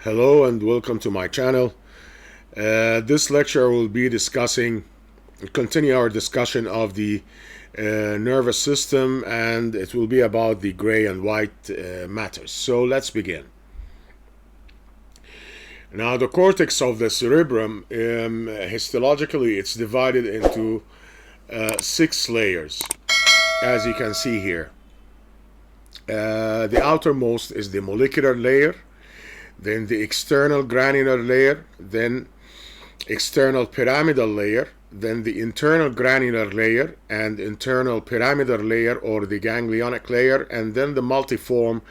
Hello and welcome to my channel. This lecture will be continue our discussion of the nervous system, and it will be about the gray and white matters. So let's begin. Now, the cortex of the cerebrum, histologically, it's divided into 6 layers, as you can see here. The outermost is the molecular layer, then the external granular layer, then external pyramidal layer, then the internal granular layer and internal pyramidal layer or the ganglionic layer, and then the multiform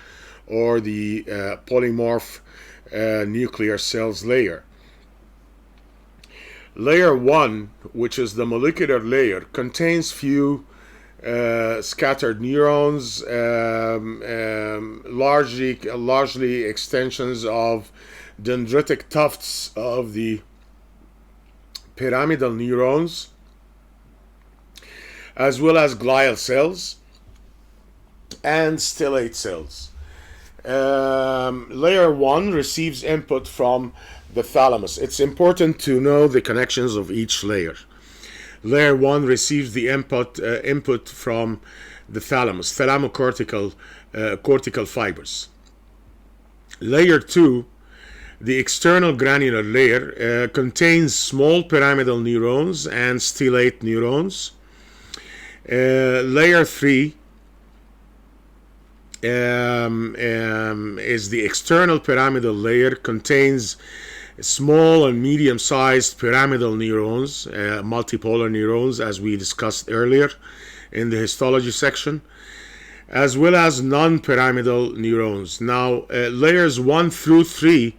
or the polymorph nuclear cells layer. Layer 1, which is the molecular layer, contains few scattered neurons, largely extensions of dendritic tufts of the pyramidal neurons, as well as glial cells and stellate cells. Layer 1 receives input from the thalamus. It's important to know the connections of each layer. Layer 1 receives the input from the thalamus, thalamocortical cortical fibers. Layer 2, the external granular layer, contains small pyramidal neurons and stellate neurons. Layer 3 is the external pyramidal layer, contains small and medium-sized pyramidal neurons, multipolar neurons, as we discussed earlier in the histology section, as well as non-pyramidal neurons. Now, layers 1 through 3,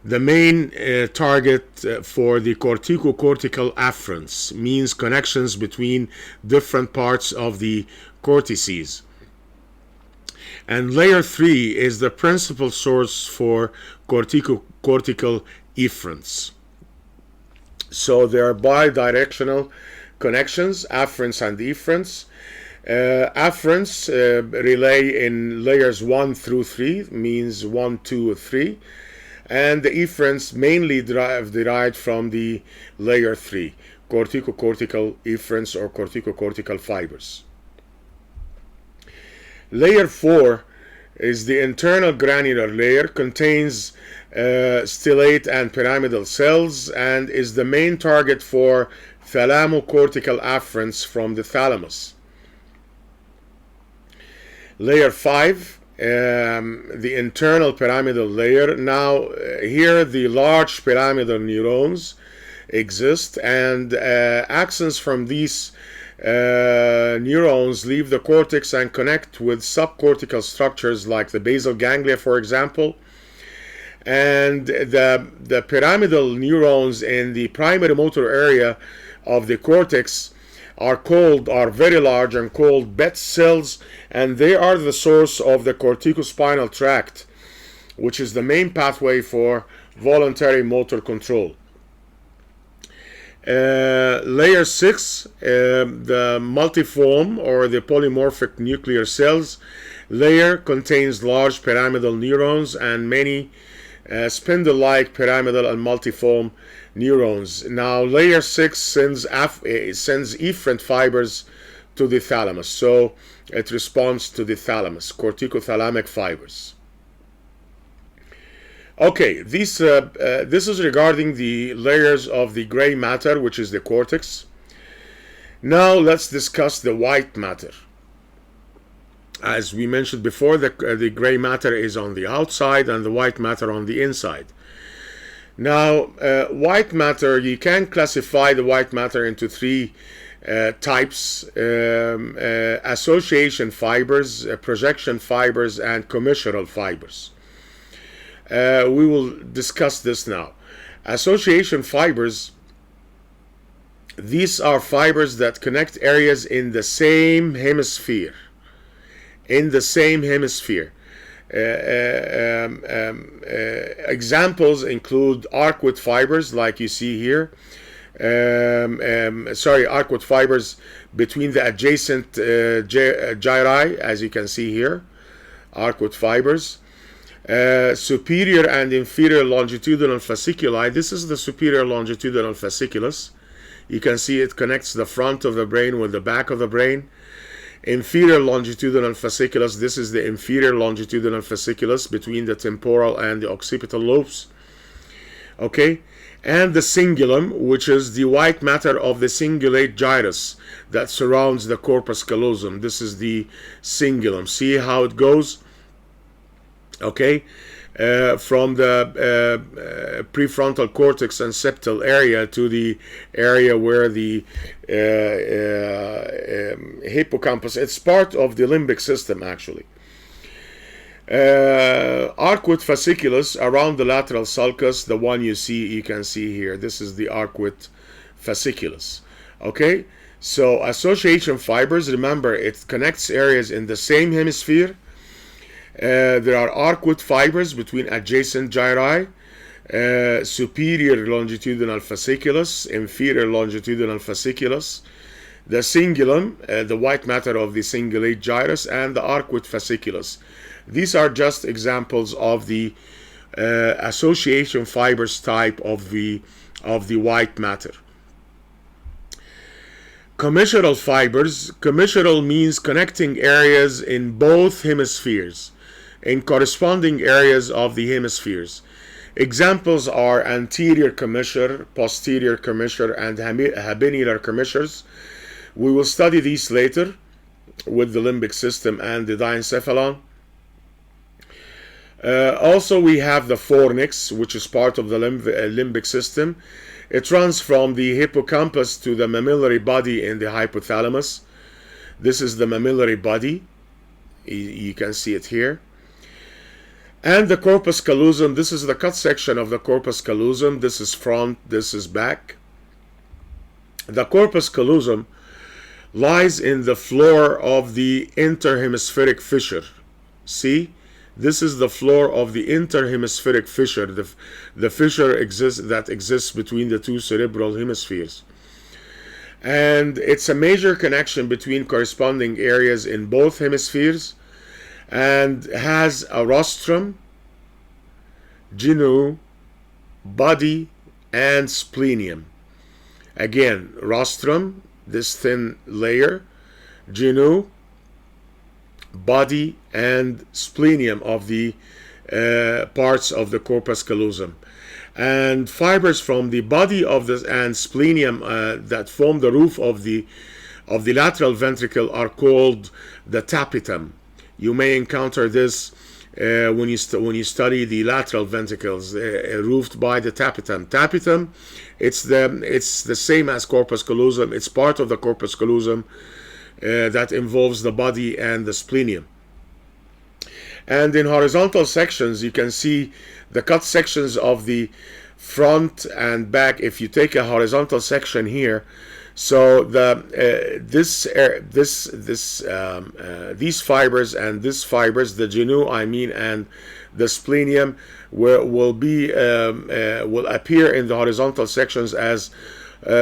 the main target for the corticocortical afferents, means connections between different parts of the cortices. And layer 3 is the principal source for cortical efferents. So there are bidirectional connections, afferents and efferents. Afferents relay in layers 1 through 3, means 1, 2, 3. And the efferents mainly derived from the layer 3, corticocortical efferents or corticocortical fibers. Layer 4 is the internal granular layer, contains stellate and pyramidal cells, and is the main target for thalamocortical afferents from the thalamus. Layer 5, the internal pyramidal layer. Now, here the large pyramidal neurons exist, and axons from these neurons leave the cortex and connect with subcortical structures like the basal ganglia, for example. And the pyramidal neurons in the primary motor area of the cortex are very large and called Betz cells, and they are the source of the corticospinal tract, which is the main pathway for voluntary motor control. Layer 6, the multiform or the polymorphic nuclear cells layer, contains large pyramidal neurons and many spindle-like pyramidal and multiform neurons. Now, layer 6 sends efferent fibers to the thalamus, so it responds to the thalamus, corticothalamic fibers. Okay, this is regarding the layers of the gray matter, which is the cortex. Now let's discuss the white matter. As we mentioned before, the gray matter is on the outside and the white matter on the inside. Now, white matter, you can classify the white matter into 3 types: association fibers, projection fibers, and commissural fibers. We will discuss this now. Association fibers, these are fibers that connect areas in the same hemisphere. Examples include arcuate fibers, like you see here. Arcuate fibers between the adjacent gyri, as you can see here. Arcuate fibers. Superior and inferior longitudinal fasciculi. This is the superior longitudinal fasciculus. You can see it connects the front of the brain with the back of the brain. Inferior longitudinal fasciculus. This is the inferior longitudinal fasciculus between the temporal and the occipital lobes. Okay, and the cingulum, which is the white matter of the cingulate gyrus that surrounds the corpus callosum. This is the cingulum. See how it goes? Okay, from the prefrontal cortex and septal area to the area where the hippocampus. It's part of the limbic system, actually. Arcuate fasciculus around the lateral sulcus, the one you can see here. This is the arcuate fasciculus. Okay, so association fibers, remember, it connects areas in the same hemisphere. There are arcuate fibers between adjacent gyri, superior longitudinal fasciculus, inferior longitudinal fasciculus, the cingulum, the white matter of the cingulate gyrus, and the arcuate fasciculus. These are just examples of the association fibers type of the white matter. Commissural fibers. Commissural means connecting areas in both hemispheres, in corresponding areas of the hemispheres. Examples are anterior commissure, posterior commissure, and habenular commissures. We will study these later with the limbic system and the diencephalon. Also, we have the fornix, which is part of the limbic system. It runs from the hippocampus to the mammillary body in the hypothalamus. This is the mammillary body. You can see it here. And the corpus callosum. This is the cut section of the corpus callosum. This is front, this is back. The corpus callosum lies in the floor of the interhemispheric fissure. See? This is the floor of the interhemispheric fissure, the fissure that exists between the two cerebral hemispheres. And it's a major connection between corresponding areas in both hemispheres, and has a rostrum, genu, body, and splenium. Again, rostrum, this thin layer, genu, body, and splenium of the parts of the corpus callosum. And fibers from the body of the and splenium that form the roof of the lateral ventricle are called the tapetum. You may encounter this when you study the lateral ventricles roofed by the tapetum. Tapetum, it's the same as corpus callosum. It's part of the corpus callosum that involves the body and the splenium. And in horizontal sections, you can see the cut sections of the front and back. If you take a horizontal section here, so these fibers and this fibers, the genu, and the splenium, will appear in the horizontal sections as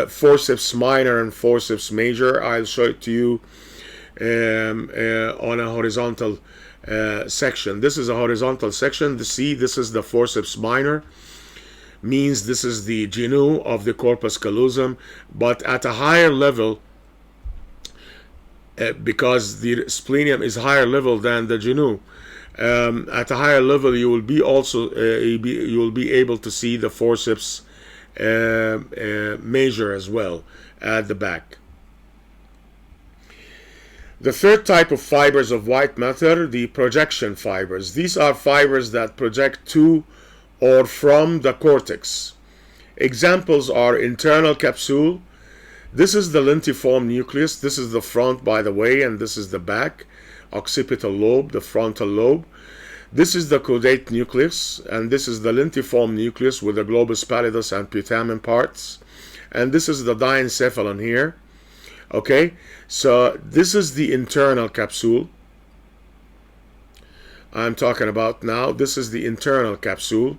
forceps minor and forceps major. I'll show it to you on a horizontal section. This is a horizontal section. See, this is the forceps minor, means this is the genu of the corpus callosum, but at a higher level, because the splenium is higher level than the genu. At a higher level, you will be able to see the forceps major as well at the back. The third type of fibers of white matter, the projection fibers. These are fibers that project to or from the cortex. Examples are internal capsule. This is the lentiform nucleus. This is the front, by the way, and this is the back. Occipital lobe, the frontal lobe. This is the caudate nucleus, and this is the lentiform nucleus with the globus pallidus and putamen parts. And this is the diencephalon here. Okay, so this is the internal capsule I'm talking about now. This is the internal capsule.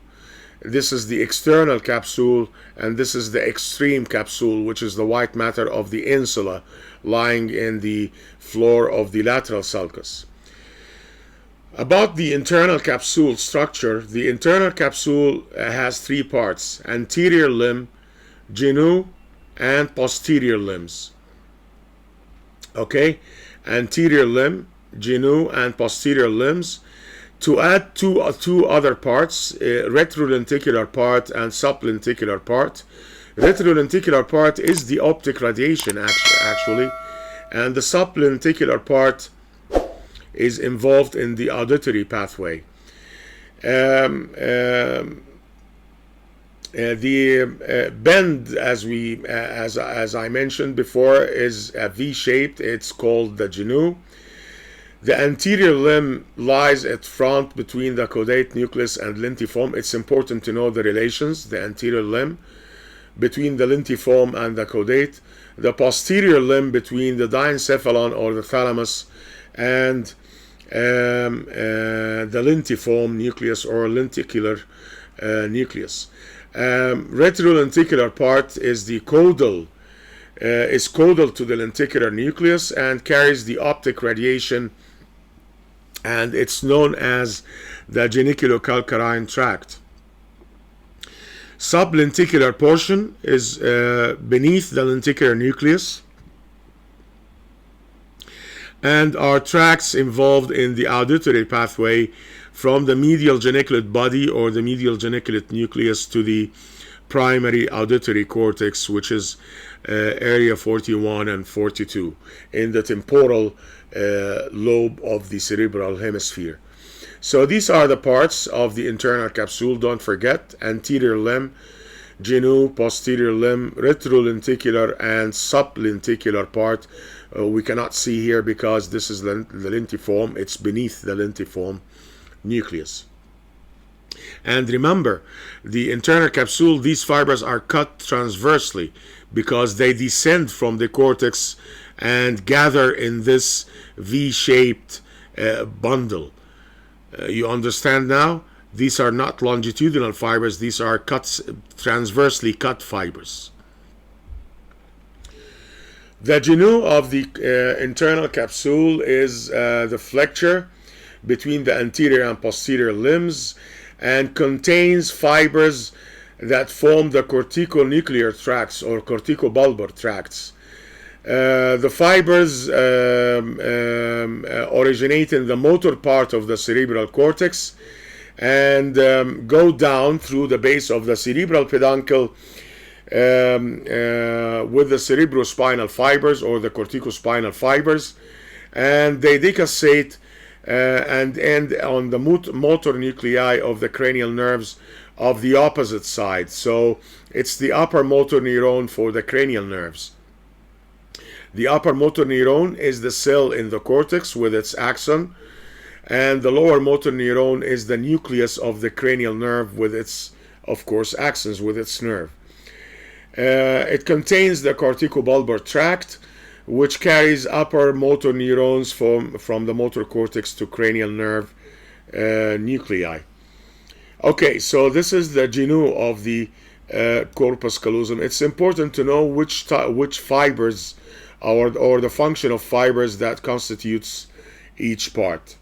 This is the external capsule, and this is the extreme capsule, which is the white matter of the insula lying in the floor of the lateral sulcus. About the internal capsule structure, the internal capsule has three parts: anterior limb, genu, and posterior limbs. Okay, anterior limb, genu, and posterior limbs. To add two other parts, retrolenticular part and sublenticular part. Retrolenticular part is the optic radiation actually, and the sublenticular part is involved in the auditory pathway. The bend, as I mentioned before, is V-shaped. It's called the genu. The anterior limb lies at front between the caudate nucleus and lentiform. It's important to know the relations, the anterior limb between the lentiform and the caudate, the posterior limb between the diencephalon or the thalamus and the lentiform nucleus or lenticular nucleus. Retrolenticular part is the caudal, is caudal to the lenticular nucleus and carries the optic radiation, and it's known as the geniculocalcarine tract. Sublenticular portion is beneath the lenticular nucleus and are tracts involved in the auditory pathway from the medial geniculate body or the medial geniculate nucleus to the primary auditory cortex, which is area 41 and 42 in the temporal lobe of the cerebral hemisphere. So these are the parts of the internal capsule. Don't forget: anterior limb, genu, posterior limb, retrolenticular, and sublenticular part. We cannot see here because this is the lentiform. It's beneath the lentiform nucleus. And remember, the internal capsule, these fibers are cut transversely because they descend from the cortex and gather in this V-shaped bundle. You understand now? These are not longitudinal fibers, these are transversely cut fibers. The genu of the internal capsule is the flexure between the anterior and posterior limbs and contains fibers that form the corticonuclear tracts or corticobulbar tracts. The fibers originate in the motor part of the cerebral cortex and go down through the base of the cerebral peduncle with the cerebrospinal fibers or the corticospinal fibers, and they decussate and end on the motor nuclei of the cranial nerves of the opposite side. So it's the upper motor neuron for the cranial nerves. The upper motor neuron is the cell in the cortex with its axon, and the lower motor neuron is the nucleus of the cranial nerve with its, of course, axons with its nerve. It contains the corticobulbar tract, which carries upper motor neurons from the motor cortex to cranial nerve nuclei. Okay, so this is the genu of the corpus callosum. It's important to know which fibers or the function of fibers that constitutes each part.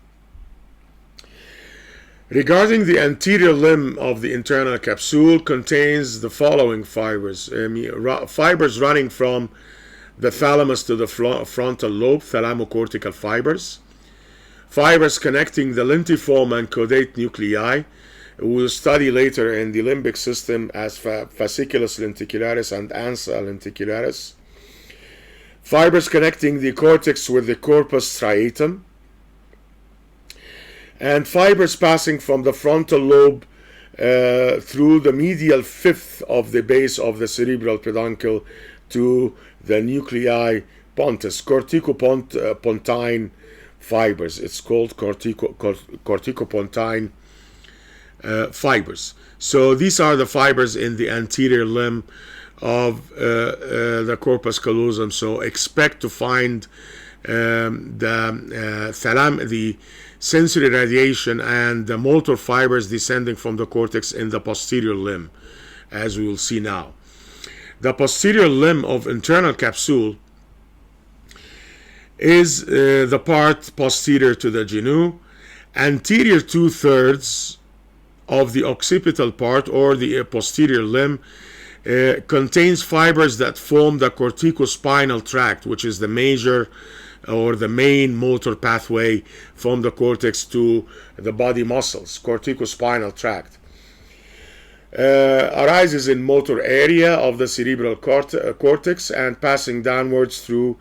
Regarding the anterior limb of the internal capsule, contains the following fibers. Fibers running from the thalamus to the frontal lobe, thalamocortical fibers. Fibers connecting the lentiform and caudate nuclei. We'll study later in the limbic system as fasciculus lenticularis and ansa lenticularis. Fibers connecting the cortex with the corpus striatum. And fibers passing from the frontal lobe through the medial fifth of the base of the cerebral peduncle to the nuclei pontis, corticopontine fibers. It's called corticopontine fibers. So these are the fibers in the anterior limb of the corpus callosum. So expect to find the sensory radiation and the motor fibers descending from the cortex in the posterior limb, as we will see now. The posterior limb of internal capsule is the part posterior to the genu Anterior 2/3 of the occipital part, or the posterior limb, contains fibers that form the corticospinal tract, which is the major or the main motor pathway from the cortex to the body muscles. Corticospinal tract arises in motor area of the cerebral cortex and passing downwards through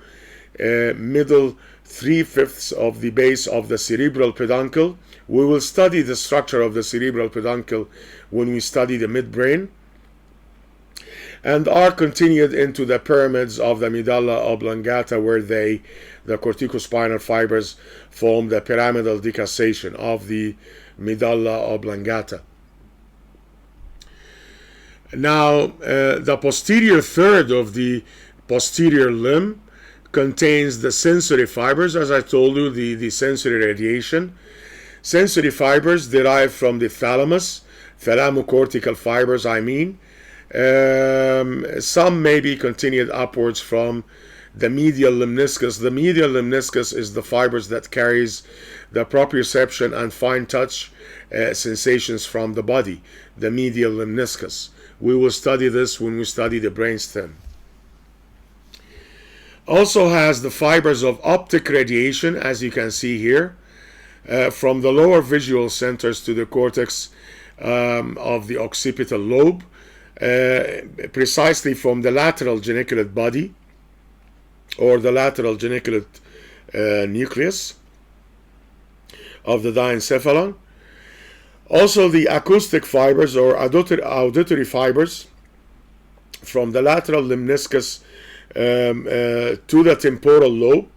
middle 3/5 of the base of the cerebral peduncle. We will study the structure of the cerebral peduncle when we study the midbrain, and are continued into the pyramids of the medulla oblongata, where the corticospinal fibers form the pyramidal decussation of the medulla oblongata. Now, the posterior third of the posterior limb contains the sensory fibers, as I told you, the sensory radiation. Sensory fibers derive from the thalamus, thalamocortical fibers, I mean. Some may be continued upwards from the medial lemniscus. The medial lemniscus is the fibers that carries the proprioception and fine touch sensations from the body, the medial lemniscus. We will study this when we study the brainstem. Also has the fibers of optic radiation, as you can see here, from the lower visual centers to the cortex of the occipital lobe, precisely from the lateral geniculate body, or the lateral geniculate nucleus of the diencephalon. Also the acoustic fibers, or auditory fibers, from the lateral lemniscus to the temporal lobe,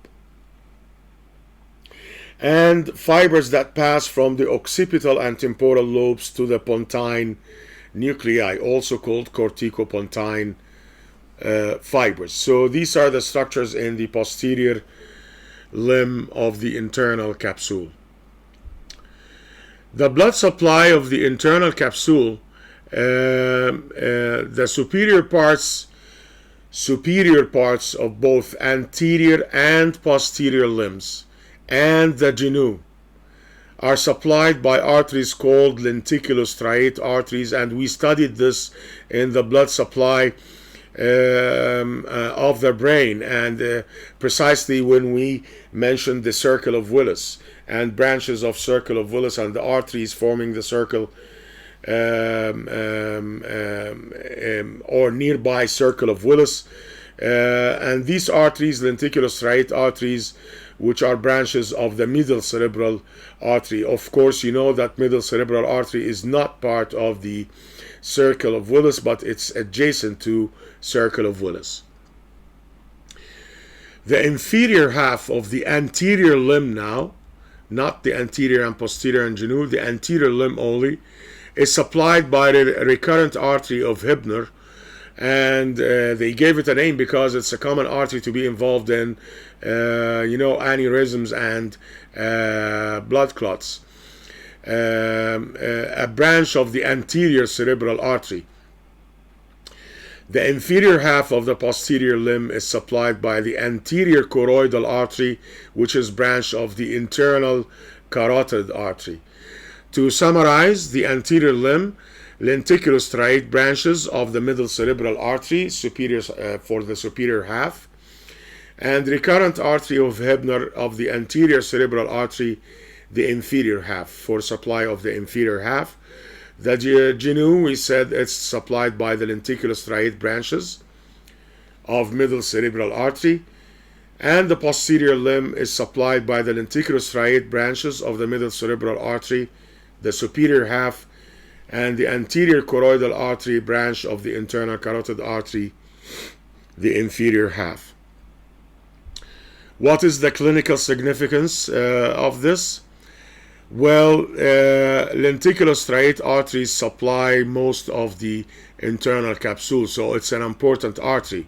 and fibers that pass from the occipital and temporal lobes to the pontine nuclei, also called corticopontine fibers. So these are the structures in the posterior limb of the internal capsule. The blood supply of the internal capsule, the superior parts of both anterior and posterior limbs and the genu are supplied by arteries called lenticulostriate arteries, and we studied this in the blood supply of the brain, and precisely when we mentioned the circle of Willis and branches of circle of Willis and the arteries forming the circle or nearby circle of Willis, and these arteries, lenticulostriate arteries, which are branches of the middle cerebral artery. Of course, you know that middle cerebral artery is not part of the circle of Willis, but it's adjacent to circle of Willis. The inferior half of the anterior limb now, not the anterior and posterior and genu, the anterior limb only, is supplied by the recurrent artery of Hibner, and they gave it a name because it's a common artery to be involved in aneurysms and blood clots. A branch of the anterior cerebral artery. The inferior half of the posterior limb is supplied by the anterior choroidal artery, which is branch of the internal carotid artery. To summarize, the anterior limb, lenticulostriate branches of the middle cerebral artery, superior for the superior half, and recurrent artery of Hebner of the anterior cerebral artery, the inferior half, for supply of the inferior half. The genu, we said it's supplied by the lenticulostriate branches of middle cerebral artery, and the posterior limb is supplied by the lenticulostriate branches of the middle cerebral artery, the superior half, and the anterior choroidal artery branch of the internal carotid artery, the inferior half. What is the clinical significance of this? Well, lenticulostriate arteries supply most of the internal capsule, so it's an important artery,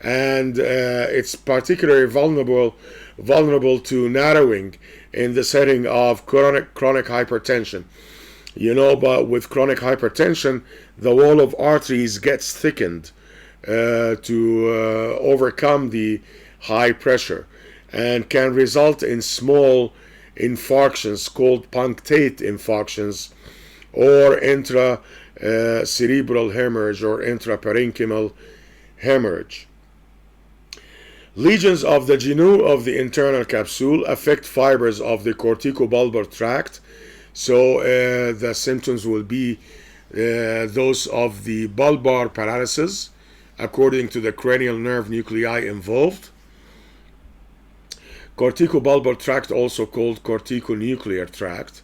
and it's particularly vulnerable to narrowing in the setting of chronic hypertension. But with chronic hypertension, the wall of arteries gets thickened to overcome the high pressure, and can result in small infarctions called punctate infarctions, or intracerebral hemorrhage or intraparenchymal hemorrhage. Lesions of the genu of the internal capsule affect fibers of the corticobulbar tract, so the symptoms will be those of the bulbar paralysis according to the cranial nerve nuclei involved. Corticobulbar tract, also called corticonuclear tract.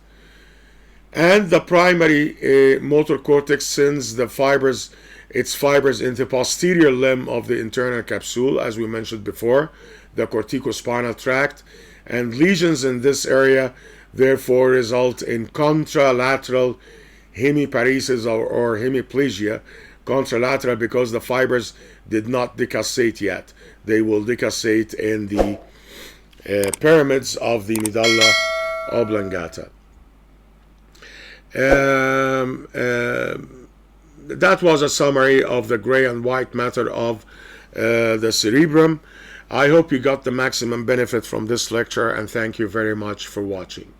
And the primary motor cortex sends its fibers into posterior limb of the internal capsule, as we mentioned before, the corticospinal tract, and lesions in this area therefore result in contralateral hemiparesis or hemiplegia. Contralateral because the fibers did not decussate yet. They will decussate in the pyramids of the medulla oblongata. That was a summary of the gray and white matter of the cerebrum. I hope you got the maximum benefit from this lecture, and thank you very much for watching.